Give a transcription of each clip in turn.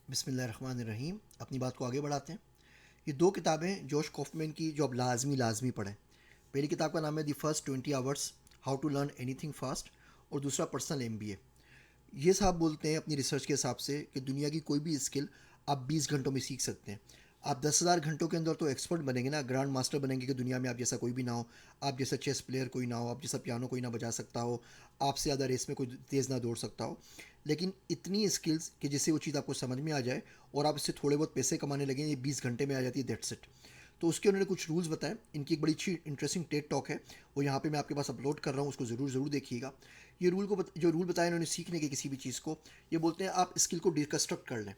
बिस्मिल्लाहिर्रहमानिर्रहीम। अपनी बात को आगे बढ़ाते हैं। ये दो किताबें जोश कॉफमैन की जो अब लाजमी पढ़ें। पहली किताब का नाम है the first 20 hours, how to learn anything fast, और दूसरा पर्सनल MBA। ये साहब बोलते हैं अपनी रिसर्च के हिसाब से कि दुनिया की कोई भी स्किल आप 20 घंटों में सीख सकते हैं। आप 10,000 घंटों के अंदर तो एक्सपर्ट बनेंगे ना, ग्रैंड मास्टर बनेंगे कि दुनिया में आप जैसा कोई भी ना हो, आप जैसा चेस प्लेयर कोई ना हो, आप जैसा पियानो कोई ना बजा सकता हो, आपसे ज़्यादा रेस में कोई तेज़ ना दौड़ सकता हो। लेकिन इतनी स्किल्स कि जिससे वो चीज़ आपको समझ में आ जाए और आप इससे थोड़े बहुत पैसे कमाने लगें, ये 20 घंटे में आ जाती है, दैट्स इट। तो उसके उन्होंने कुछ रूल्स बताए। इनकी एक बड़ी अच्छी इंटरेस्टिंग टेड टॉक है, वो यहाँ पे मैं आपके पास अपलोड कर रहा हूँ, उसको ज़रूर देखिएगा। ये जो रूल बताया इन्होंने सीखने के किसी भी चीज़ को, ये बोलते हैं आप स्किल को डिकस्ट्रक्ट कर लें,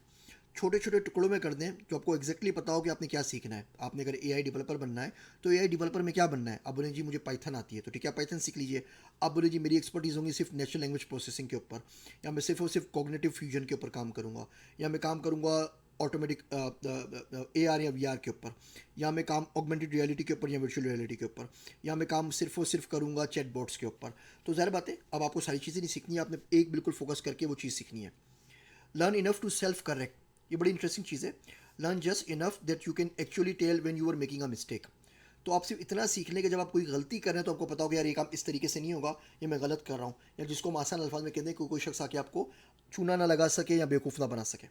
छोटे छोटे टुकड़ों में कर दें, जो आपको एग्जैक्टली पता हो कि आपने क्या सीखना है। आपने अगर AI डेवलपर बनना है तो AI डेवलपर में क्या बनना है। अब बोले जी मुझे पाइथन आती है, तो ठीक है पाइथन सीख लीजिए। अब बोले जी मेरी एक्सपर्टीज़ होंगी सिर्फ नेचुरल लैंग्वेज प्रोसेसिंग के ऊपर, या मैं सिर्फ और सिर्फ कॉग्निटिव फ्यूजन के ऊपर काम करूँगा, या मैं काम करूँगा ऑटोमेटिक AR या VR के ऊपर, या मैं काम ऑगमेंटेड रियलिटी के ऊपर या वर्चुअल रियलिटी के ऊपर, या मैं काम सिर्फ और सिर्फ करूँगा चैटबॉट्स के ऊपर। तो ज़ाहिर बात है अब आपको सारी चीज़ें नहीं सीखनी है, आपने एक बिल्कुल फोकस करके वो चीज़ सीखनी है। Learn enough to self correct, ये बड़ी इंटरेस्टिंग चीज़ है। Learn just enough that you can actually tell when you are making a mistake. तो आप सिर्फ इतना सीख लें कि जब आप कोई गलती कर रहे हैं तो आपको पता होगा यार ये काम इस तरीके से नहीं होगा, ये मैं गलत कर रहा हूँ, या जिसको हम आसान अल्फाज में कहते हैं कि कोई शख्स आके आपको चूना ना लगा सके या बेवकूफ़ ना बना सके।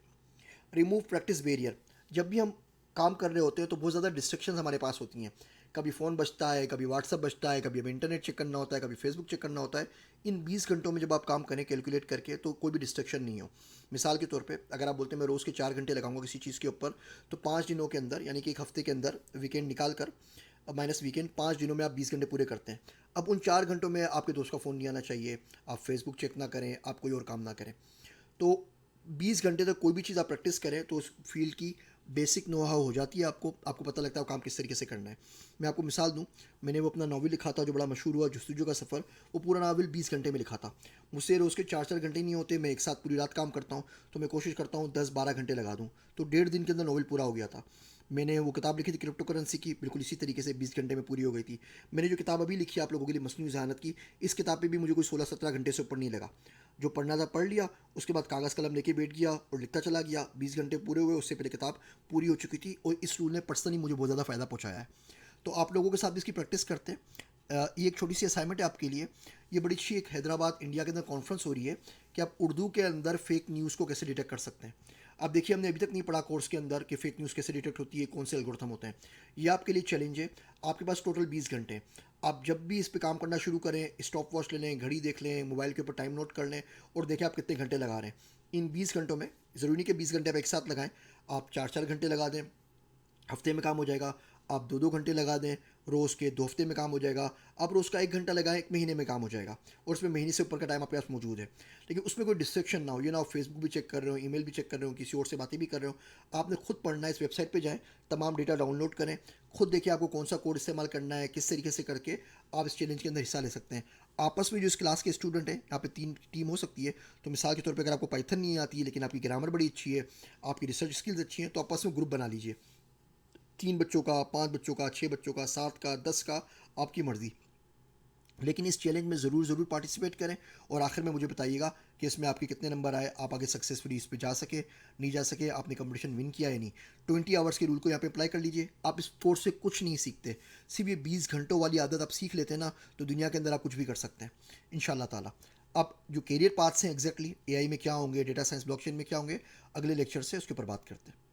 रिमूव प्रैक्टिस बैरियर, जब भी हम काम कर रहे होते हैं तो बहुत ज़्यादा डिस्ट्रक्शंस हमारे पास होती हैं। कभी फ़ोन बजता है, कभी व्हाट्सअप बजता है, कभी हमें इंटरनेट चेक करना होता है, कभी फेसबुक चेक करना होता है। इन 20 घंटों में जब आप काम करें कैलकुलेट करके तो कोई भी डिस्ट्रक्शन नहीं हो। मिसाल के तौर पे अगर आप बोलते हैं मैं रोज़ के 4 घंटे लगाऊंगा किसी चीज़ के ऊपर, तो 5 दिनों के अंदर यानी कि एक हफ्ते के अंदर वीकेंड निकाल कर माइनस वीकेंड 5 दिनों में आप 20 घंटे पूरे करते हैं। अब उन 4 घंटों में आपके दोस्त का फ़ोन नहीं आना चाहिए, आप फेसबुक चेक ना करें, आप कोई और काम ना करें। तो 20 घंटे तक कोई भी चीज़ आप प्रैक्टिस करें तो उस फील्ड की बेसिक नो हाउ हो जाती है। आपको पता लगता है वो काम किस तरीके से करना है। मैं आपको मिसाल दूं, मैंने वो अपना नावल लिखा था जो बड़ा मशहूर हुआ, जस्तुजू का सफ़र। वो पूरा नावल 20 घंटे में लिखा था। मुझसे रोज़ के 4 4 घंटे नहीं होते, मैं एक साथ पूरी रात काम करता हूँ, तो मैं कोशिश करता हूँ 10 12 घंटे लगा दूँ, तो 1.5 दिन के अंदर नावल पूरा हो गया था। मैंने वो किताब लिखी थी क्रिप्टो करेंसी की, बिल्कुल इसी तरीके से 20 घंटे में पूरी हो गई थी। मैंने जो किताब अभी लिखी है आप लोगों के लिए, मसनूई ज़हानत की, इस किताब पे भी मुझे कोई 16 17 घंटे से ऊपर नहीं लगा। जो पढ़ना था पढ़ लिया, उसके बाद कागज़ कलम लेके बैठ गया और लिखता चला गया। 20 घंटे पूरे हुए, उससे पहले किताब पूरी हो चुकी थी, और इस रूल ने पर्सनली मुझे बहुत ज़्यादा फ़ायदा पहुँचाया है। तो आप लोगों के साथ भी इसकी प्रैक्टिस करते हैं। ये एक छोटी सी असाइनमेंट है आपके लिए। ये बड़ी अच्छी एक हैदराबाद इंडिया के अंदर कॉन्फ्रेंस हो रही है कि आप उर्दू के अंदर फेक न्यूज़ को कैसे डिटेक्ट कर सकते हैं। अब देखिए हमने अभी तक नहीं पढ़ा कोर्स के अंदर कि फेक न्यूज़ कैसे डिटेक्ट होती है, कौन से एल्गोरिथम होते हैं। ये आपके लिए चैलेंज है। आपके पास टोटल 20 घंटे हैं। आप जब भी इस पे काम करना शुरू करें, स्टॉप वॉच ले लें, घड़ी देख लें, मोबाइल के ऊपर टाइम नोट कर लें और देखें आप कितने घंटे लगा रहे हैं। इन 20 घंटों में ज़रूरी नहीं कि 20 घंटे आप एक साथ लगाएं, आप 4 4 घंटे लगा दें, हफ्ते में काम हो जाएगा। आप 2 2 घंटे लगा दें, रोज़ के 2 हफ्ते में काम हो जाएगा। आप रोज़ का 1 घंटा लगाएं, 1 महीने में काम हो जाएगा, और उसमें महीने से ऊपर का टाइम आपके पास मौजूद है। लेकिन उसमें कोई डिस्ट्रैक्शन ना हो, ये ना आप फेसबुक भी चेक कर रहे हो, ईमेल भी चेक कर रहे हो, किसी और से बातें भी कर रहे हो। आपने खुद पढ़ना है, इस वेबसाइट पे जाएं, तमाम डेटा डाउनलोड करें, खुद देखिए आपको कौन सा कोड इस्तेमाल करना है, किस तरीके से करके आप इस चैलेंज के अंदर हिस्सा ले सकते हैं। आपस में जो इस क्लास के स्टूडेंट हैं, यहाँ पे 3 टीम हो सकती है। तो मिसाल के तौर पे अगर आपको पाइथन नहीं आती है लेकिन आपकी ग्रामर बड़ी अच्छी है, आपकी रिसर्च स्किल्स अच्छी हैं, तो आपस में ग्रुप बना लीजिए। 3 बच्चों का, 5 बच्चों का, 6 बच्चों का, 7 का, 10 का, आपकी मर्ज़ी। लेकिन इस चैलेंज में ज़रूर पार्टिसिपेट करें, और आखिर में मुझे बताइएगा कि इसमें आपके कितने नंबर आए, आप आगे सक्सेसफुली इस पे जा सके नहीं जा सके, आपने कंपटीशन विन किया या नहीं। 20 आवर्स के रूल को यहाँ पे अप्लाई कर लीजिए। आप इस कोर्स से कुछ नहीं सीखते, सिर्फ ये 20 घंटों वाली आदत आप सीख लेते हैं ना, तो दुनिया के अंदर आप कुछ भी कर सकते हैं इंशाल्लाह ताला। आप जो कैरियर पाथ्स हैं एग्जैक्टली AI में क्या होंगे, डेटा साइंस ब्लॉकचेन में क्या होंगे, अगले लेक्चर से उसके ऊपर बात करते हैं।